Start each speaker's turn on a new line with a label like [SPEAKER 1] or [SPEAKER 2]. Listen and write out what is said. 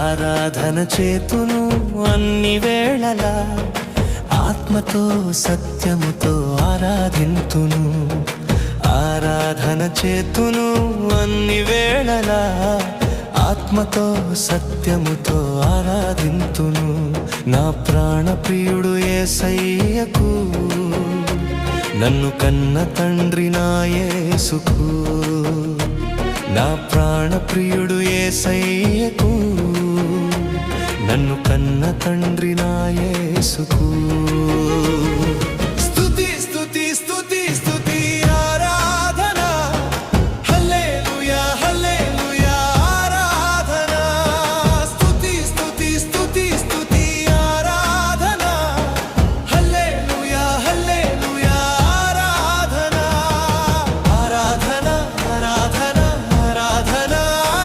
[SPEAKER 1] ఆరాధన చేతును అన్ని వేళలా, ఆత్మతో సత్యముతో ఆరాధింతును. ఆరాధన చేతును అన్ని వేళలా, ఆత్మతో సత్యముతో ఆరాధింతును. నా ప్రాణ ప్రియుడు యేసయ్యకు, నన్ను కన్న తండ్రి నా యేసుకు. నా ప్రాణ ప్రియుడు యేసయ్యకు, నన్ను కన్న తండ్రి నా యేసుకు.